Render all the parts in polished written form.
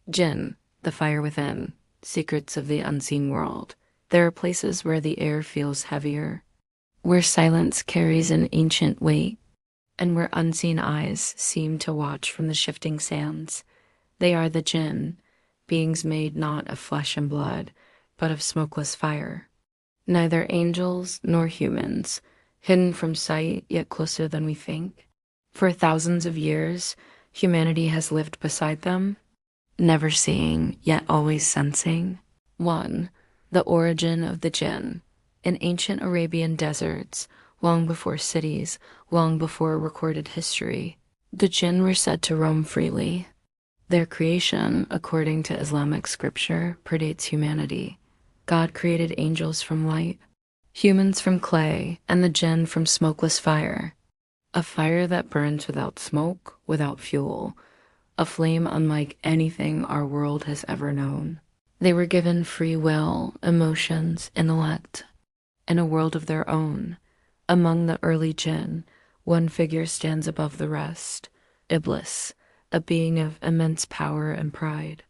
Djinn, the fire within, secrets of the unseen world. There are places where the air feels heavier, where silence carries an ancient weight, and where unseen eyes seem to watch from the shifting sands. They are the Djinn, beings made not of flesh and blood, but of smokeless fire. Neither angels nor humans, hidden from sight yet closer than we think. For thousands of years, humanity has lived beside them, never seeing yet always sensing. 1. The origin of the Djinn. In ancient Arabian deserts, long before cities, long before recorded history, the Djinn were said to roam freely. Their creation, according to Islamic scripture, predates humanity. God created angels from light, humans from clay, and the Djinn from smokeless fire. A fire that burns without smoke, without fuel, a flame unlike anything our world has ever known. They were given free will, emotions, intellect, and a world of their own. Among the early Djinn, one figure stands above the rest, Iblis, a being of immense power and pride.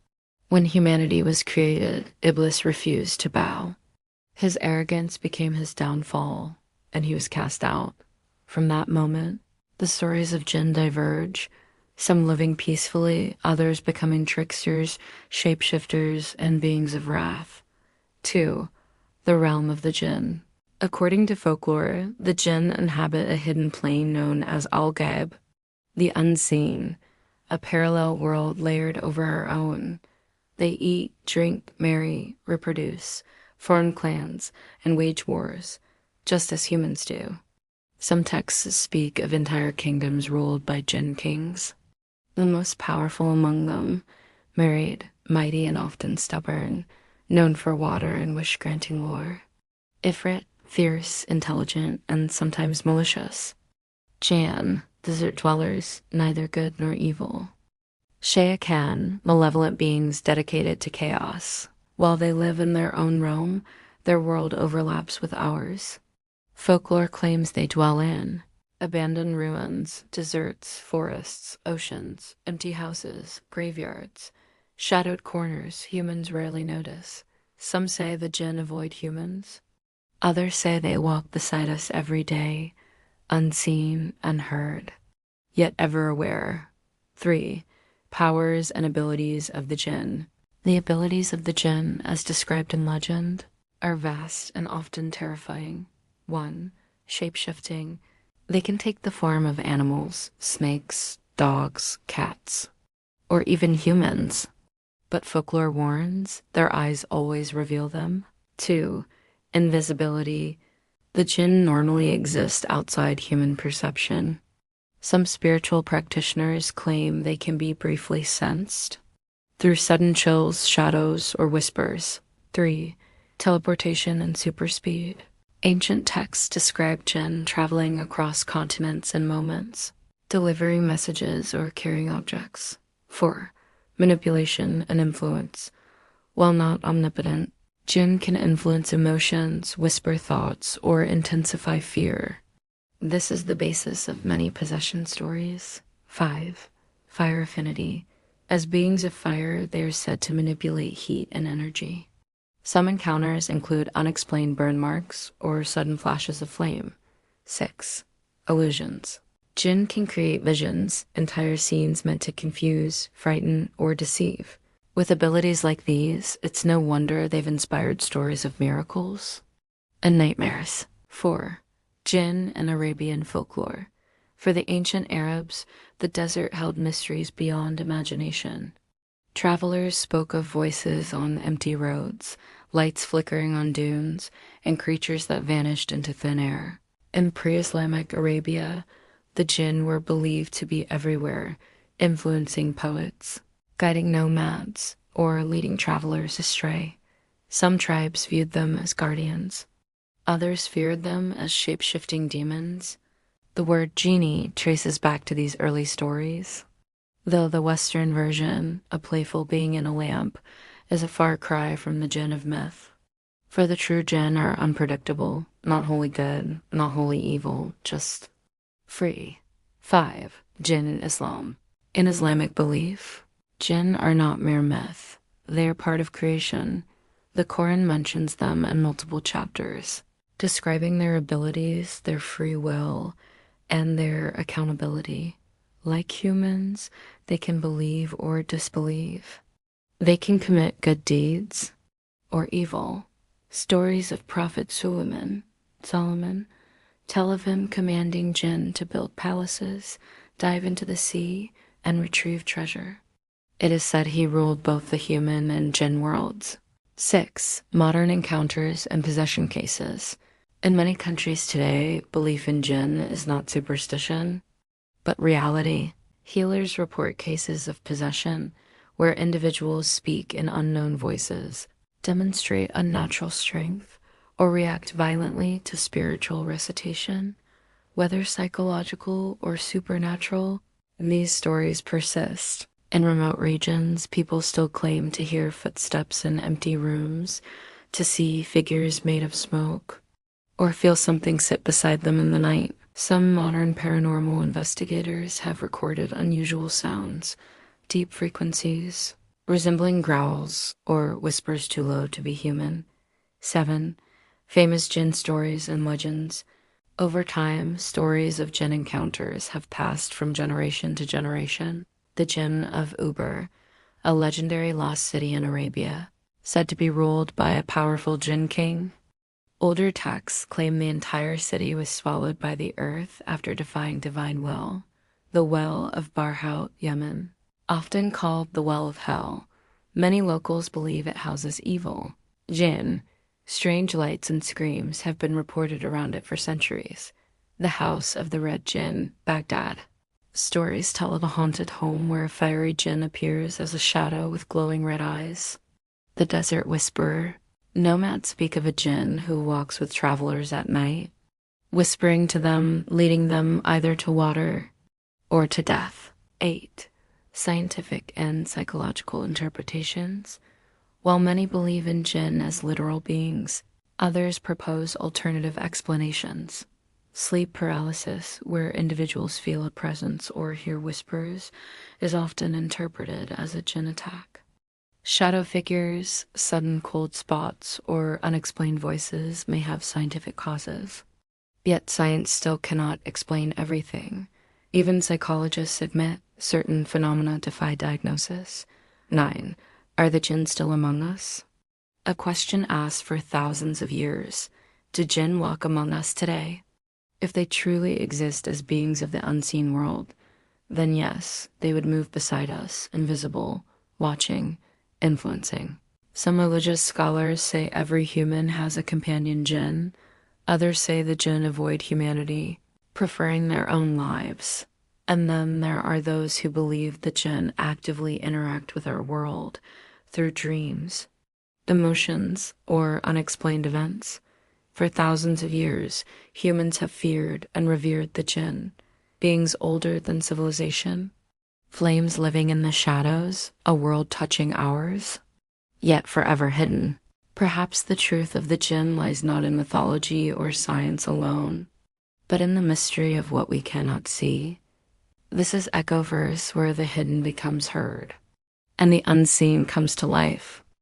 When humanity was created, Iblis refused to bow. His arrogance became his downfall, and he was cast out. From that moment, the stories of Djinn diverge, some living peacefully, others becoming tricksters, shapeshifters, and beings of wrath. 2. The realm of the Djinn. According to folklore, the Djinn inhabit a hidden plane known as Al-Ghaib, the unseen, a parallel world layered over our own. They eat, drink, marry, reproduce, form clans, and wage wars, just as humans do. Some texts speak of entire kingdoms ruled by Djinn kings. The most powerful among them, married, mighty, and often stubborn, known for water and wish-granting lore. Ifrit, fierce, intelligent, and sometimes malicious. Jan, desert dwellers, neither good nor evil. Shea Khan, malevolent beings dedicated to chaos. While they live in their own realm, their world overlaps with ours. Folklore claims they dwell in abandoned ruins, deserts, forests, oceans, empty houses, graveyards, shadowed corners humans rarely notice. Some say the Djinn avoid humans. Others say they walk beside us every day, unseen, unheard, yet ever aware. 3. Powers and abilities of the Djinn. The abilities of the Djinn, as described in legend, are vast and often terrifying. 1. Shape-shifting. They can take the form of animals, snakes, dogs, cats, or even humans. But folklore warns, their eyes always reveal them. 2. Invisibility. The Djinn normally exist outside human perception. Some spiritual practitioners claim they can be briefly sensed through sudden chills, shadows, or whispers. 3. Teleportation and superspeed. Ancient texts describe Djinn traveling across continents in moments, delivering messages or carrying objects. 4. Manipulation and influence. While not omnipotent, Djinn can influence emotions, whisper thoughts, or intensify fear. This is the basis of many possession stories. 5. Fire affinity. As beings of fire, they are said to manipulate heat and energy. Some encounters include unexplained burn marks or sudden flashes of flame. 6. Illusions. Djinn can create visions, entire scenes meant to confuse, frighten, or deceive. With abilities like these, it's no wonder they've inspired stories of miracles and nightmares. 4. Djinn and Arabian folklore. For the ancient Arabs, the desert held mysteries beyond imagination. Travelers spoke of voices on empty roads, lights flickering on dunes, and creatures that vanished into thin air. In pre-Islamic Arabia, the Djinn were believed to be everywhere, influencing poets, guiding nomads, or leading travelers astray. Some tribes viewed them as guardians. Others feared them as shape-shifting demons. The word Genie traces back to these early stories, though the Western version, a playful being in a lamp, is a far cry from the Djinn of myth. For the true Djinn are unpredictable, not wholly good, not wholly evil, just free. 5. Djinn in Islam. In Islamic belief, Jinn are not mere myth. They are part of creation. The Quran mentions them in multiple chapters, describing their abilities, their free will, and their accountability. Like humans, they can believe or disbelieve. They can commit good deeds or evil. Stories of Prophet Solomon, tell of him commanding Jinn to build palaces, dive into the sea, and retrieve treasure. It is said he ruled both the human and Jinn worlds. 6. Modern encounters and possession cases. In many countries today, belief in Jinn is not superstition, but reality. Healers report cases of possession where individuals speak in unknown voices, demonstrate unnatural strength, or react violently to spiritual recitation. Whether psychological or supernatural, these stories persist. In remote regions, people still claim to hear footsteps in empty rooms, to see figures made of smoke, or feel something sit beside them in the night. Some modern paranormal investigators have recorded unusual sounds, deep frequencies, resembling growls or whispers too low to be human. 7. Famous Jinn stories and legends. Over time, stories of Jinn encounters have passed from generation to generation. The Jinn of Uber, a legendary lost city in Arabia, said to be ruled by a powerful Jinn king. Older texts claim the entire city was swallowed by the earth after defying divine will. The Well of Barhout, Yemen, often called the Well of Hell. Many locals believe it houses evil. Jinn, strange lights and screams have been reported around it for centuries. The House of the Red Jinn, Baghdad. Stories tell of a haunted home where a fiery Jinn appears as a shadow with glowing red eyes. The Desert Whisperer. Nomads speak of a Jinn who walks with travelers at night, whispering to them, leading them either to water or to death. 8. Scientific and psychological interpretations. While many believe in Jinn as literal beings, others propose alternative explanations. Sleep paralysis, where individuals feel a presence or hear whispers, is often interpreted as a Jinn attack. Shadow figures, sudden cold spots, or unexplained voices may have scientific causes. Yet science still cannot explain everything. Even psychologists admit certain phenomena defy diagnosis. 9. Are the Jinn still among us? A question asked for thousands of years. Do Jinn walk among us today? If they truly exist as beings of the unseen world, then yes, they would move beside us, invisible, watching, influencing. Some religious scholars say every human has a companion Jinn. Others say the Jinn avoid humanity, preferring their own lives. And then there are those who believe the Jinn actively interact with our world through dreams, emotions, or unexplained events. For thousands of years, humans have feared and revered the Jinn, beings older than civilization, flames living in the shadows, a world touching ours, yet forever hidden. Perhaps the truth of the Jinn lies not in mythology or science alone, but in the mystery of what we cannot see. This is EchoVerse, where the hidden becomes heard, and the unseen comes to life.